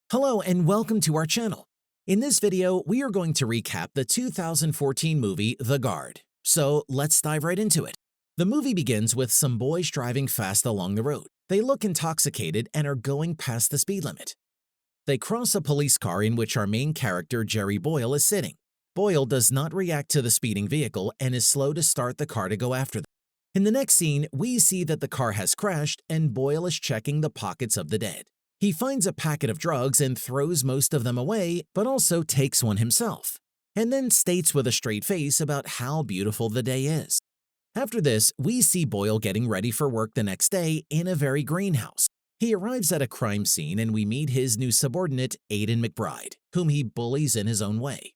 Hello and welcome to our channel. In this video, we are going to recap the 2014 movie The Guard. So let's dive right into it. The movie begins with some boys driving fast along the road. They look intoxicated and are going past the speed limit. They cross a police car in which our main character Jerry Boyle is sitting. Boyle does not react to the speeding vehicle and is slow to start the car to go after them. In the next scene, we see that the car has crashed and Boyle is checking the pockets of the dead. He finds a packet of drugs and throws most of them away, but also takes one himself, and then states with a straight face about how beautiful the day is. After this, we see Boyle getting ready for work the next day in a very greenhouse. He arrives at a crime scene and we meet his new subordinate, Aidan McBride, whom he bullies in his own way.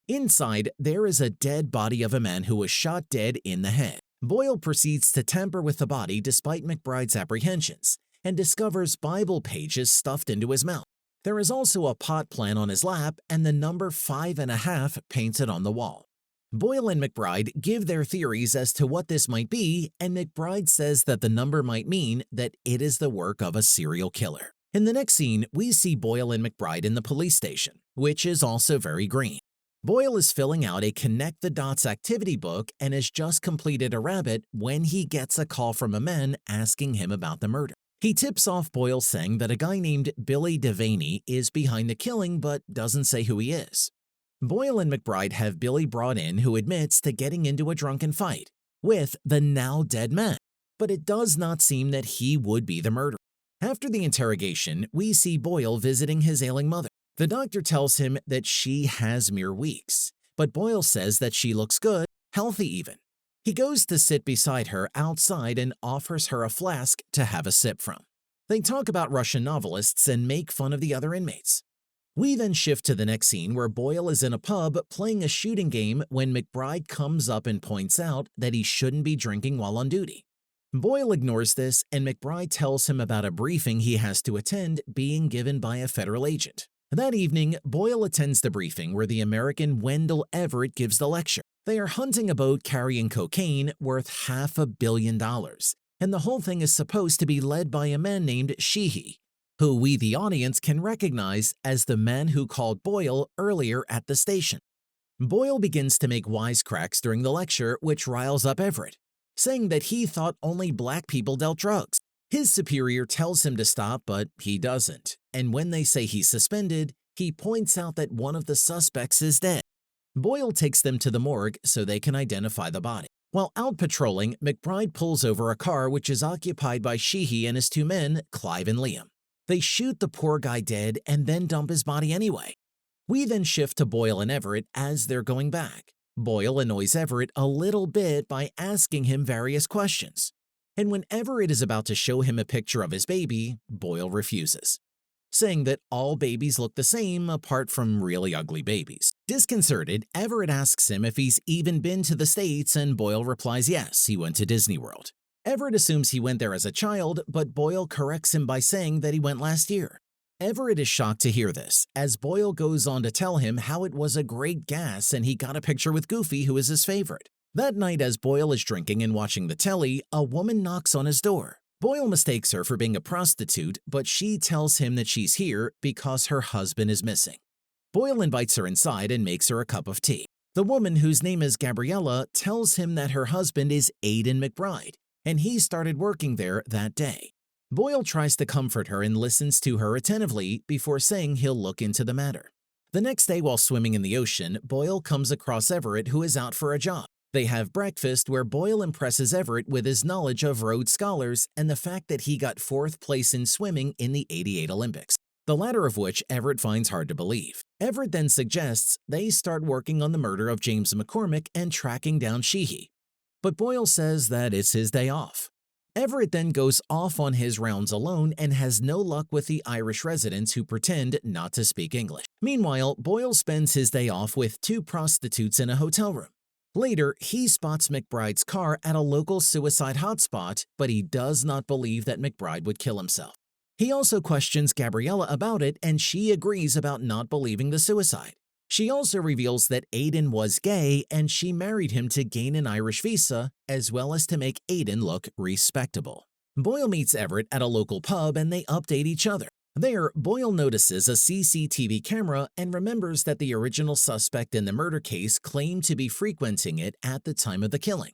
Inside, there is a dead body of a man who was shot dead in the head. Boyle proceeds to tamper with the body despite McBride's apprehensions, and discovers Bible pages stuffed into his mouth. There is also a pot plant on his lap and the number 5.5 painted on the wall. Boyle and McBride give their theories as to what this might be, and McBride says that the number might mean that it is the work of a serial killer. In the next scene, we see Boyle and McBride in the police station, which is also very green. Boyle is filling out a Connect the Dots activity book and has just completed a rabbit when he gets a call from a man asking him about the murder. He tips off Boyle saying that a guy named Billy Devaney is behind the killing but doesn't say who he is. Boyle and McBride have Billy brought in, who admits to getting into a drunken fight with the now dead man, but it does not seem that he would be the murderer. After the interrogation, we see Boyle visiting his ailing mother. The doctor tells him that she has mere weeks, but Boyle says that she looks good, healthy even. He goes to sit beside her outside and offers her a flask to have a sip from. They talk about Russian novelists and make fun of the other inmates. We then shift to the next scene where Boyle is in a pub playing a shooting game when McBride comes up and points out that he shouldn't be drinking while on duty. Boyle ignores this and McBride tells him about a briefing he has to attend being given by a federal agent. That evening, Boyle attends the briefing where the American Wendell Everett gives the lecture. They are hunting a boat carrying cocaine worth $500 million, and the whole thing is supposed to be led by a man named Sheehy, who we the audience can recognize as the man who called Boyle earlier at the station. Boyle begins to make wisecracks during the lecture, which riles up Everett, saying that he thought only black people dealt drugs. His superior tells him to stop, but he doesn't, and when they say he's suspended, he points out that one of the suspects is dead. Boyle takes them to the morgue so they can identify the body. While out patrolling, McBride pulls over a car which is occupied by Sheehy and his two men, Clive and Liam. They shoot the poor guy dead and then dump his body anyway. We then shift to Boyle and Everett as they're going back. Boyle annoys Everett a little bit by asking him various questions, and when Everett is about to show him a picture of his baby, Boyle refuses, saying that all babies look the same apart from really ugly babies. Disconcerted, Everett asks him if he's even been to the States, and Boyle replies yes, he went to Disney World. Everett assumes he went there as a child, but Boyle corrects him by saying that he went last year. Everett is shocked to hear this, as Boyle goes on to tell him how it was a great gas and he got a picture with Goofy, who is his favorite. That night, as Boyle is drinking and watching the telly, a woman knocks on his door. Boyle mistakes her for being a prostitute, but she tells him that she's here because her husband is missing. Boyle invites her inside and makes her a cup of tea. The woman, whose name is Gabriella, tells him that her husband is Aidan McBride, and he started working there that day. Boyle tries to comfort her and listens to her attentively before saying he'll look into the matter. The next day, while swimming in the ocean, Boyle comes across Everett, who is out for a job. They have breakfast where Boyle impresses Everett with his knowledge of Rhodes Scholars and the fact that he got 4th place in swimming in the '88 Olympics, the latter of which Everett finds hard to believe. Everett then suggests they start working on the murder of James McCormick and tracking down Sheehy, but Boyle says that it's his day off. Everett then goes off on his rounds alone and has no luck with the Irish residents who pretend not to speak English. Meanwhile, Boyle spends his day off with 2 prostitutes in a hotel room. Later, he spots McBride's car at a local suicide hotspot, but he does not believe that McBride would kill himself. He also questions Gabriella about it, and she agrees about not believing the suicide. She also reveals that Aidan was gay and she married him to gain an Irish visa, as well as to make Aidan look respectable. Boyle meets Everett at a local pub and they update each other. There, Boyle notices a CCTV camera and remembers that the original suspect in the murder case claimed to be frequenting it at the time of the killing.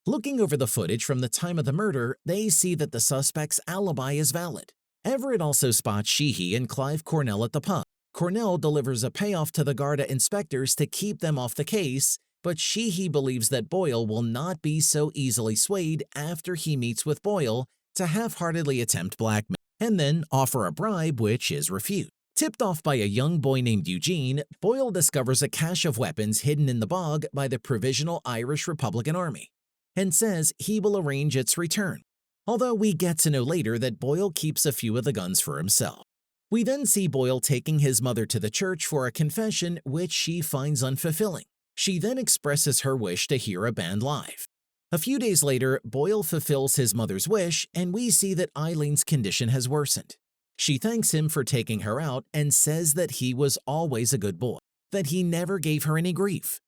Looking over the footage from the time of the murder, they see that the suspect's alibi is valid. Everett also spots Sheehy and Clive Cornell at the pub. Cornell delivers a payoff to the Garda inspectors to keep them off the case, but Sheehy believes that Boyle will not be so easily swayed after he meets with Boyle to half-heartedly attempt blackmail and then offer a bribe, which is refused. Tipped off by a young boy named Eugene, Boyle discovers a cache of weapons hidden in the bog by the Provisional Irish Republican Army and says he will arrange its return, although we get to know later that Boyle keeps a few of the guns for himself. We then see Boyle taking his mother to the church for a confession which she finds unfulfilling. She then expresses her wish to hear a band live. A few days later, Boyle fulfills his mother's wish, and we see that Eileen's condition has worsened. She thanks him for taking her out and says that he was always a good boy, that he never gave her any grief.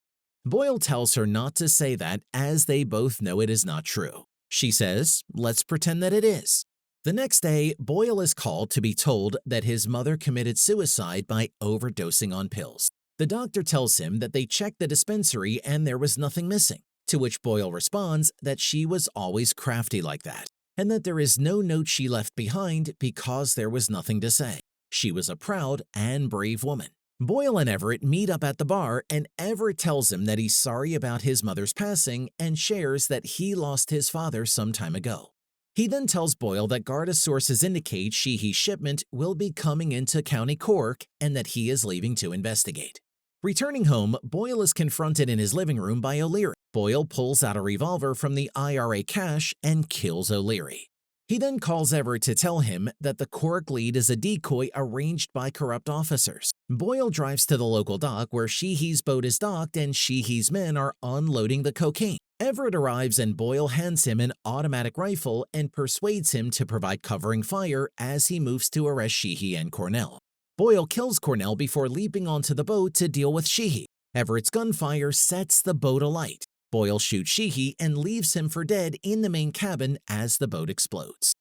Boyle tells her not to say that, as they both know it is not true. She says, "Let's pretend that it is." The next day, Boyle is called to be told that his mother committed suicide by overdosing on pills. The doctor tells him that they checked the dispensary and there was nothing missing, to which Boyle responds that she was always crafty like that, and that there is no note she left behind because there was nothing to say. She was a proud and brave woman. Boyle and Everett meet up at the bar, and Everett tells him that he's sorry about his mother's passing and shares that he lost his father some time ago. He then tells Boyle that Garda sources indicate Sheehy's shipment will be coming into County Cork and that he is leaving to investigate. Returning home, Boyle is confronted in his living room by O'Leary. Boyle pulls out a revolver from the IRA cache and kills O'Leary. He then calls Everett to tell him that the Cork lead is a decoy arranged by corrupt officers. Boyle drives to the local dock where Sheehy's boat is docked and Sheehy's men are unloading the cocaine. Everett arrives and Boyle hands him an automatic rifle and persuades him to provide covering fire as he moves to arrest Sheehy and Cornell. Boyle kills Cornell before leaping onto the boat to deal with Sheehy. Everett's gunfire sets the boat alight. Boyle shoots Sheehy and leaves him for dead in the main cabin as the boat explodes.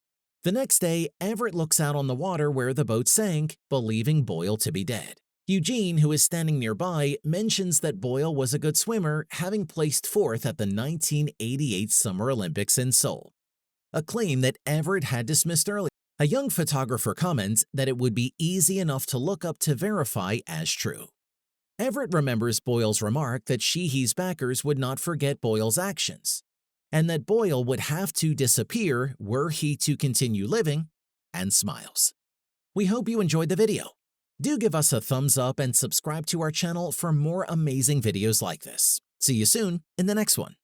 The next day, Everett looks out on the water where the boat sank, believing Boyle to be dead. Eugene, who is standing nearby, mentions that Boyle was a good swimmer, having placed fourth at the 1988 Summer Olympics in Seoul, a claim that Everett had dismissed earlier. A young photographer comments that it would be easy enough to look up to verify as true. Everett remembers Boyle's remark that Sheehy's backers would not forget Boyle's actions, and that Boyle would have to disappear were he to continue living, and smiles. We hope you enjoyed the video. Do give us a thumbs up and subscribe to our channel for more amazing videos like this. See you soon in the next one.